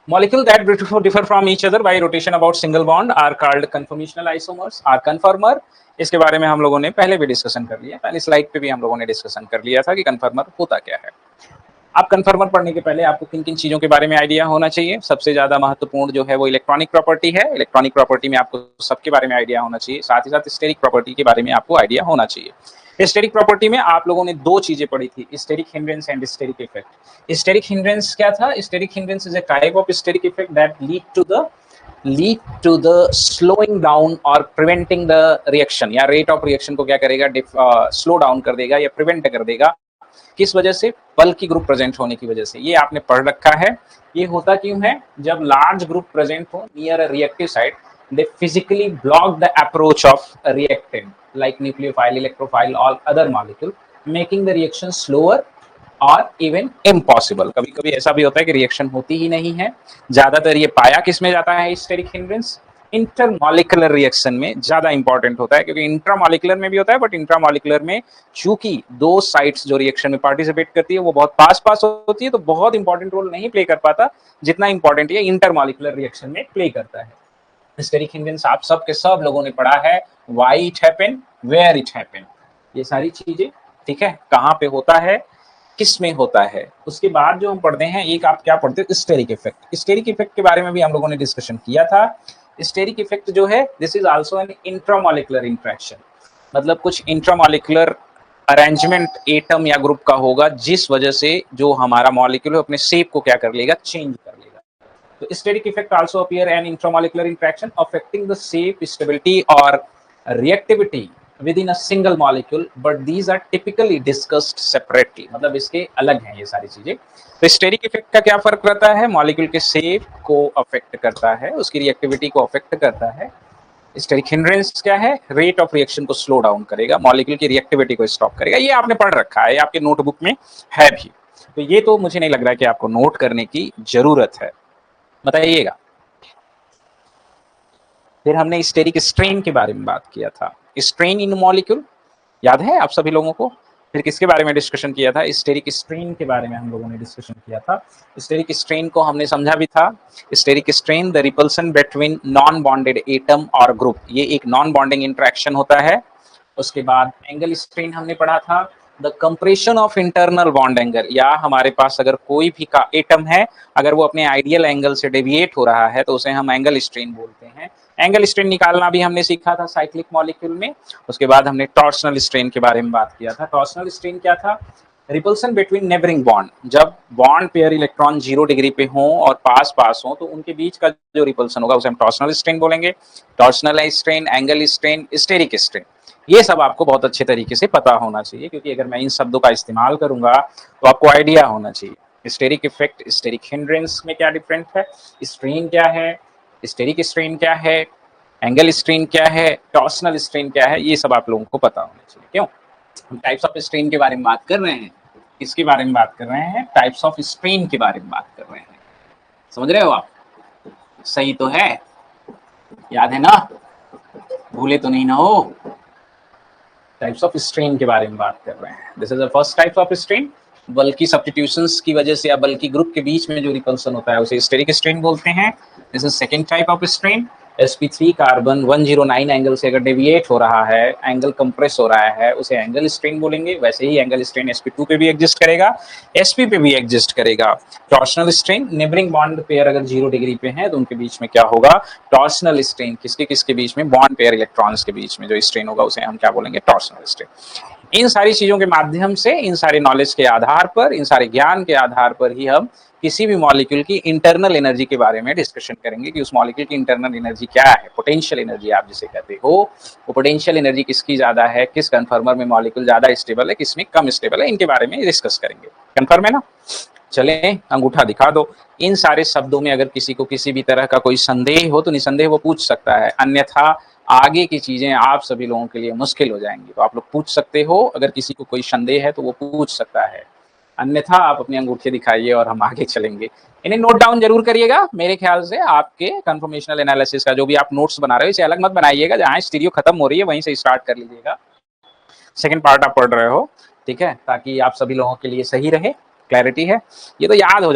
Molecule that differ from each other by rotation about single bond are called conformational isomers or conformer। इसके बारे में हम लोगों ने पहले भी डिस्कशन कर लिया, पहले स्लाइड पे भी हम लोगों ने डिस्कशन कर लिया था कि कन्फर्मर होता क्या है। आप कन्फर्मर पढ़ने के पहले आपको किन किन चीजों के बारे में आइडिया होना चाहिए। सबसे ज्यादा महत्वपूर्ण जो है वो इलेक्ट्रॉनिक प्रॉपर्टी है। इलेक्ट्रॉनिक प्रॉपर्टी में आपको सबके बारे में आइडिया होना चाहिए, साथ ही साथ स्टेरिक प्रॉपर्टी के बारे में आपको आइडिया होना चाहिए। स्टेरिक प्रॉपर्टी में आप लोगों ने दो चीजें पढ़ी थी, steric hindrance and steric effect. Steric hindrance क्या था? Steric hindrance is a type of steric effect that lead to the slowing down और प्रिवेंटिंग द रिएक्शन, या रेट ऑफ रिएक्शन को क्या करेगा, स्लो डाउन कर देगा या प्रिवेंट कर देगा। किस वजह से? बल्कि ग्रुप प्रेजेंट होने की वजह से। ये आपने पढ़ रखा है। ये होता क्यों है? जब लार्ज ग्रुप प्रेजेंट हो near a reactive site, they physically block the approach of a reactant like nucleophile, electrophile or other molecule, making the reaction slower or even impossible। कभी कभी ऐसा भी होता है कि रिएक्शन होती ही नहीं है। ज्यादातर ये पाया किसमें जाता है स्टेरिक हिंड्रेंस? इंटरमॉलिक्यूलर रिएक्शन में ज्यादा इंपॉर्टेंट होता है, क्योंकि इंट्रामॉलिक्यूलर में भी होता है, बट इंट्रामॉलिक्यूलर में चूंकि दो साइट्स जो रिएक्शन में पार्टिसिपेट करती है वो बहुत पास पास होती है, तो बहुत इंपॉर्टेंट रोल नहीं प्ले कर पाता जितना इंपॉर्टेंट ये इंटरमॉलिक्यूलर रिएक्शन में प्ले करता है। स्टेरिक हिंड्रेंस आप सब के सब लोगों ने पढ़ा है, why it happen, where it happen, ये सारी चीजें, ठीक है, कहाँ पे होता है, किस में होता है। उसके बाद जो हम पढ़ते हैं, एक आप क्या पढ़ते हो, स्टेरिक इफेक्ट। स्टेरिक इफेक्ट के बारे में भी हम लोगों ने डिस्कशन किया था। स्टेरिक इफेक्ट जो है, this is also an intramolecular interaction, मतलब कुछ इंट्रामॉलिक्यूलर अरेंजमेंट एटम या ग्रुप का होगा, जिस वजह से जो हमारा मॉलिक्यूल अपने शेप को क्या कर लेगा, चेंज कर लेगा। तो steric effect also appear an intramolecular interaction affecting the shape, stability or reactivity within a single molecule, but these are typically discussed separately। मतलब इसके अलग हैं ये सारी चीजें। तो स्टेरिक इफेक्ट का क्या फर्क रहता है? मॉलिक्यूल के शेप को अफेक्ट करता है, उसकी रिएक्टिविटी को अफेक्ट करता है। स्टेरिक हिंड्रेंस क्या है? रेट ऑफ रिएक्शन को स्लो डाउन करेगा, मॉलिक्यूल की रिएक्टिविटी को स्टॉप करेगा। ये आपने पढ़ रखा है, आपके नोटबुक में है भी, तो ये तो मुझे नहीं लग रहा है कि आपको नोट करने की जरूरत है, बताइएगा। फिर हमने स्टेरिक स्ट्रेन के बारे में बात किया था, स्ट्रेन इन मॉलिक्यूल याद है आप सभी लोगों को। फिर किसके बारे में डिस्कशन किया था? स्टेरिक स्ट्रेन के बारे में हम लोगों ने डिस्कशन किया था। स्टेरिक स्ट्रेन को हमने समझा भी था। Steric strain the repulsion between non bonded atom और ग्रुप, ये एक नॉन बॉन्डिंग इंटरेक्शन होता है। उसके बाद एंगल स्ट्रेन हमने पढ़ा था, the compression of internal bond angle, या हमारे पास अगर कोई भी का एटम है, अगर वो अपने आइडियल एंगल से डेविएट हो रहा है तो उसे हम एंगल स्ट्रेन बोलते हैं। एंगल स्ट्रेन निकालना भी हमने सीखा था साइक्लिक मॉलिक्यूल में। उसके बाद हमने टॉर्शनल स्ट्रेन के बारे में बात किया था। टॉर्शनल स्ट्रेन क्या था? रिपल्सन बिटवीन नेबरिंग बॉन्ड, जब बॉन्ड पेयर इलेक्ट्रॉन 0 डिग्री पे हो और पास पास हो तो उनके बीच का जो रिपल्सन होगा उसे हम टॉर्शनल स्ट्रेन बोलेंगे। Torsional strain, angle strain, steric strain, ये सब आपको बहुत अच्छे तरीके से पता होना चाहिए, क्योंकि अगर मैं इन शब्दों का इस्तेमाल करूंगा तो आपको आइडिया होना चाहिए। स्टेरिक इफेक्ट, स्टेरिक हिंड्रेंस में क्या डिफरेंस है, स्ट्रेन क्या है, स्टेरिक स्ट्रेन क्या है, एंगल स्ट्रेन क्या है, टॉर्शनल स्ट्रेन क्या है, ये सब आप लोगों को पता होना चाहिए। क्यों? हम टाइप्स ऑफ स्ट्रेन के बारे में बात कर रहे हैं। किसके बारे में बात कर रहे हैं? टाइप्स ऑफ स्ट्रेन के बारे में बात कर रहे हैं। समझ रहे हो आप? सही तो है, याद है ना, भूले तो नहीं ना हो। टाइप्स ऑफ स्ट्रेन के बारे में बात कर रहे हैं। This is the first type of strain, बल्कि सब्स्टिट्यूशंस की वजह से या बल्कि ग्रुप के बीच में जो रिपल्सन होता है उसे स्टेरिक स्ट्रेन बोलते हैं। This is second type of strain. sp3 carbon 109 angle से अगर डेविएट हो रहा है, एंगल कंप्रेस हो रहा है, उसे एंगल स्ट्रेन बोलेंगे। वैसे ही एंगल स्ट्रेन sp2 पे भी एग्जिस्ट करेगा, sp पे भी एग्जिस्ट करेगा। Torsional strain, neighbouring bond pair अगर 0 डिग्री पे है तो उनके बीच में क्या होगा, टॉर्शनल स्ट्रेन। किसके किसके बीच में? बॉन्ड पेयर इलेक्ट्रॉन्स के बीच में जो स्ट्रेन होगा उसे हम क्या बोलेंगे, टॉर्शनल स्ट्रेन। इन सारी चीजों के माध्यम से, इन सारे नॉलेज के आधार पर, इन सारे ज्ञान के आधार पर ही हम किसी भी मॉलिक्यूल की इंटरनल एनर्जी के बारे में डिस्कशन करेंगे कि उस मॉलिक्यूल की इंटरनल एनर्जी क्या है, पोटेंशियल एनर्जी आप जिसे कहते हो। वो पोटेंशियल एनर्जी किसकी ज्यादा है, किस कन्फर्मर में मॉलिक्यूल ज्यादा स्टेबल है, किसमें कम स्टेबल है, इनके बारे में डिस्कस करेंगे। कन्फर्म है ना? चले, अंगूठा दिखा दो। इन सारे शब्दों में अगर किसी को किसी भी तरह का कोई संदेह हो तो निसंदेह वो पूछ सकता है, अन्यथा आगे की चीजें आप सभी लोगों के लिए मुश्किल हो जाएंगी। तो आप लोग पूछ सकते हो, अगर किसी को कोई संदेह है तो वो पूछ सकता है, अन्यथा आप अपने अंगूठे दिखाइए और हम आगे चलेंगे। इन्हें नोट डाउन जरूर करिएगा। मेरे ख्याल से आपके कन्फर्मेशनल एनालिसिस का जो भी आप नोट्स बना रहे हो इसे अलग मत बनाइएगा, जहां स्टीरियो खत्म हो रही है वहीं से स्टार्ट कर लीजिएगा। सेकंड पार्ट आप पढ़ रहे हो, ठीक है, ताकि आप सभी लोगों के लिए सही रहे, क्लैरिटी है, ये तो याद हो जाए।